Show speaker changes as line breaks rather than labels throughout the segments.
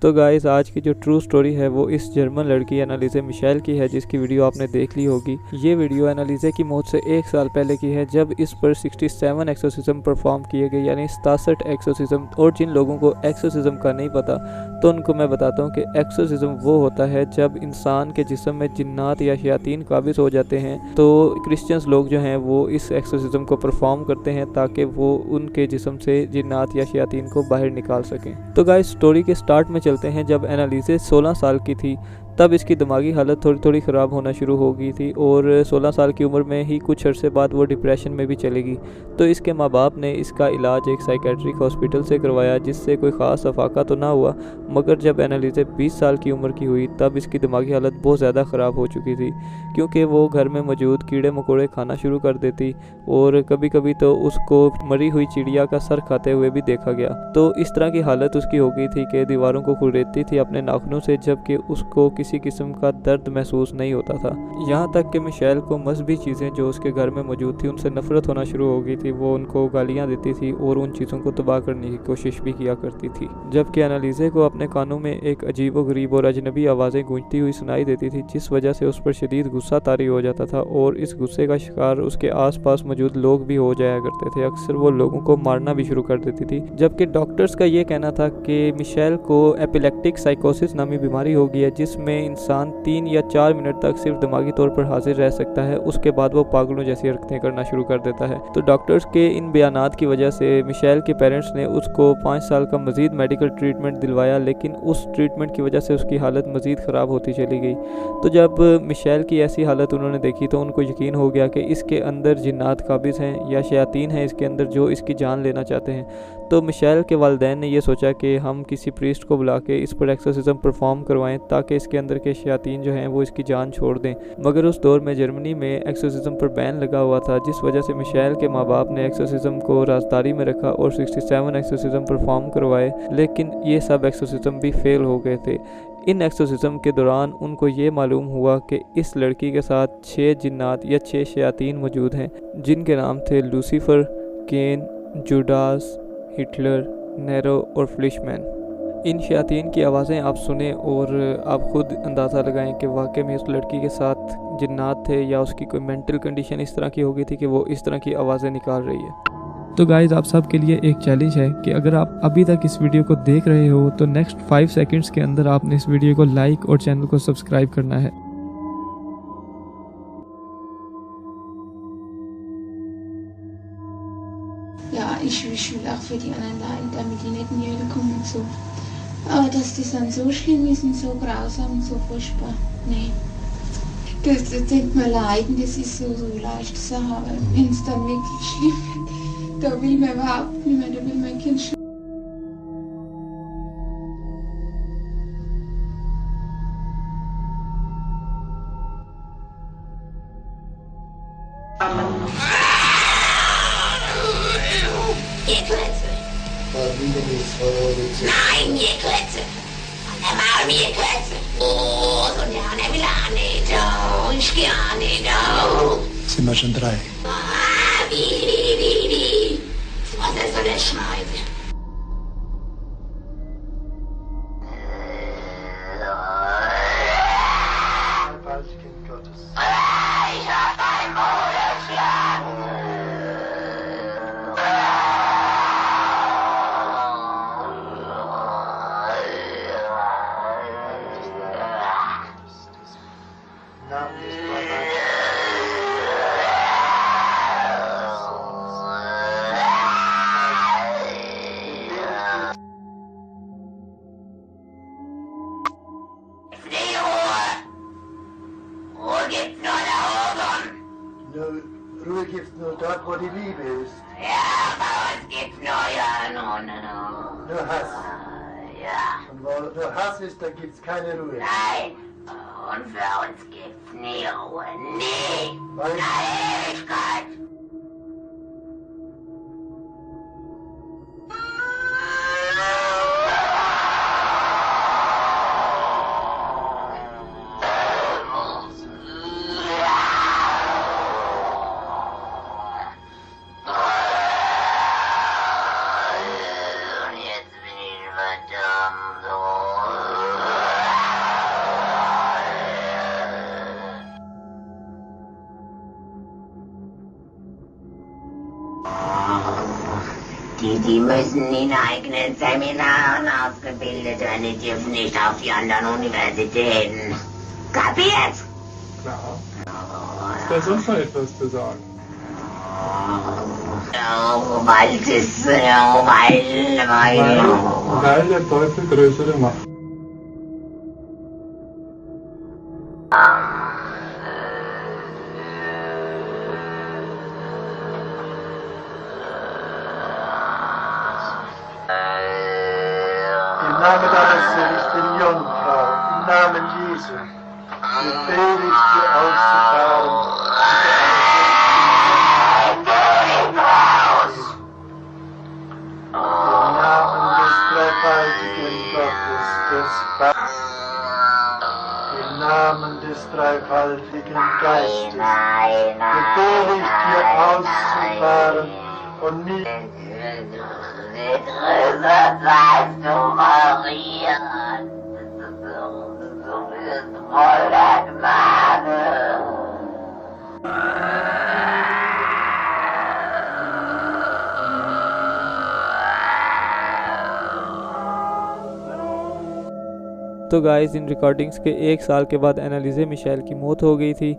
तो गाइस आज की जो ट्रू स्टोरी है वो इस जर्मन लड़की एनालिसे मिशेल की है, जिसकी वीडियो आपने देख ली होगी। ये वीडियो एनालिसे की मौत से 1 साल पहले की है, जब इस पर 67 एक्सोसिज्म परफॉर्म किए गए, यानी 67 एक्सोसिज्म। और जिन लोगों को एक्सोसिज्म का नहीं पता तो उनको मैं बताता हूँ कि एक्सोसिज्म वो होता है जब इंसान के जिस्म में जिन्नात या शयातीन काबिज हो जाते हैं। तो क्रिश्चियंस लोग जो हैं वो इस एक्सोसिज्म को परफॉर्म करते हैं ताकि वो उनके जिस्म से जिन्नात या शयातीन को बाहर निकाल सकें। तो गाइस स्टोरी के स्टार्ट में चलते हैं। जब एनालिसे 16 साल की थी तब इसकी दिमागी हालत थोड़ी थोड़ी ख़राब होना शुरू हो गई थी और 16 साल की उम्र में ही कुछ अरसे बाद वो डिप्रेशन में भी चली गई। तो इसके माँ बाप ने इसका इलाज एक साइकेट्रिक हॉस्पिटल से करवाया, जिससे कोई ख़ास अफाका तो ना हुआ। मगर जब एनालिसे 20 साल की उम्र की हुई तब इसकी दिमागी हालत बहुत ज़्यादा ख़राब हो चुकी थी, क्योंकि वो घर में मौजूद कीड़े मकोड़े खाना शुरू कर देती और कभी कभी तो उसको मरी हुई चिड़िया का सर खाते हुए भी देखा गया। तो इस तरह की हालत उसकी हो गई थी कि दीवारों को खुरेदती थी अपने नाखूनों से, जबकि उसको किसी किस्म का दर्द महसूस नहीं होता था। यहाँ तक कि मिशेल को मजहबी चीज़ें जो उसके घर में मौजूद थी उनसे नफरत होना शुरू हो गई थी। वो उनको गालियाँ देती थी और उन चीज़ों को तबाह करने की कोशिश भी किया करती थी। जबकि एनालिसे को अपने कानों में एक अजीब व गरीब और अजनबी आवाज़ें गूंजती हुई सुनाई देती थी, जिस वजह से उस पर शदीद गुस्सा तारी हो जाता था और इस गुस्से का शिकार उसके आसपास मौजूद लोग भी हो जाया करते थे। अक्सर वो लोगों को मारना भी शुरू कर देती थी। जबकि डॉक्टर्स का ये कहना था कि मिशेल को एपिलेप्टिक साइकोसिस नामी बीमारी हो गई है, जिसमें इंसान 3 या 4 मिनट तक सिर्फ दिमागी तौर पर हाजिर रह सकता है, उसके बाद वो पागलों जैसी हरकतें करना शुरू कर देता है। तो डॉक्टर्स के इन बयानात की वजह से मिशेल के पेरेंट्स ने उसको 5 साल का मजीद मेडिकल ट्रीटमेंट दिलवाया, लेकिन उस ट्रीटमेंट की वजह से उसकी हालत मजीद ख़राब होती चली गई। तो जब मिशेल की ऐसी हालत उन्होंने देखी तो उनको यकीन हो गया कि इसके अंदर जिन्नात काबिज हैं या शयातीन हैं इसके अंदर जो इसकी जान लेना चाहते हैं। तो मिशेल के वालिदैन ने यह सोचा कि हम किसी प्रीस्ट को बुला के इस पर एक्सोसिज्म परफॉर्म करवाएं ताकि इसके अंदर के शयातीन जो हैं वो इसकी जान छोड़ दें। मगर उस दौर में जर्मनी में एक्सोसिज्म पर बैन लगा हुआ था, जिस वजह से मिशेल के माँ बाप ने एक्सोसिज्म को राजदारी में रखा और 67 एक्सोसिज्म परफॉर्म करवाए, लेकिन ये सब एक्सोसिज्म भी फेल हो गए थे। इन एक्सोसिज्म के दौरान उनको ये मालूम हुआ कि इस लड़की के साथ 6 जिन्नात या 6 शयातीन मौजूद हैं, जिनके नाम थे लूसीफर, केन, जुडास, हिटलर, नेरो और फ्लिशमैन। इन शयातीन की आवाज़ें आप सुने और आप खुद अंदाज़ा लगाएं कि वाकई में उस लड़की के साथ जिन्नात थे या उसकी कोई मेंटल कंडीशन इस तरह की हो गई थी कि वो इस तरह की आवाज़ें निकाल रही है। तो गाइज आप सब के लिए एक चैलेंज है कि अगर आप अभी तक इस वीडियो को देख रहे हो तो नेक्स्ट 5 सेकंड्स के अंदर आपने इस वीडियो को लाइक और चैनल को सब्सक्राइब करना है।
Ja, ich will auch für die anderen leiden, damit die nicht in die Hölle kommen und so. Aber dass das dann so schlimm ist und so grausam und so furchtbar, nee. Das denkt man leiden, das ist so leichte Sache, aber wenn es dann wirklich schlimm wird, da will man überhaupt nicht mehr, da will mein Kind schon.
Nein, mir Klötze! Und der Maul mir Klötze! Oh, so der will auch nicht, oh, ich geh auch nicht, oh.
Sind wir schon 3?
Ah, wie. Was ist so eine Scheiße?
Als Kind Gottes.
Ich hab ein Maul erschlagen.
Ruhe gibt's nur dort, wo die Liebe ist.
Ja, bei uns gibt's nur
Nur Hass.
Ja.
Und wo nur Hass ist, da gibt's keine Ruhe.
Nein, und für uns gibt's nie Ruhe. Nie.
Weil
Ewigkeit. Die müssen in eigenen Seminaren ausgebildet werden, die dürfen nicht auf die anderen Universitäten. Kapiert?
Klar. Ist da sonst noch etwas zu sagen?
Weil
der Teufel größere Macht.
Im Namen deines seligen Jungfrau, im Namen Jesu, befehle ich dir auszufahren. Im Namen des dreifaltigen Gottes, des im Namen des dreifaltigen Geistes, befehle ich dir auszufahren und nicht
तो guys in recordings के 1 साल के बाद एनालिसे Michel की मौत हो गई थी।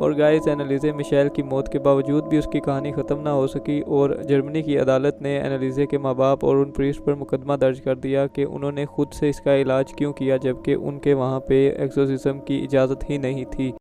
और गाइस एनालिसे मिशेल की मौत के बावजूद भी उसकी कहानी ख़त्म ना हो सकी और जर्मनी की अदालत ने एनालिसे के माँ बाप और उन प्रीस्ट पर मुकदमा दर्ज कर दिया कि उन्होंने खुद से इसका इलाज क्यों किया, जबकि उनके वहाँ पे एक्सोर्सिज्म की इजाज़त ही नहीं थी।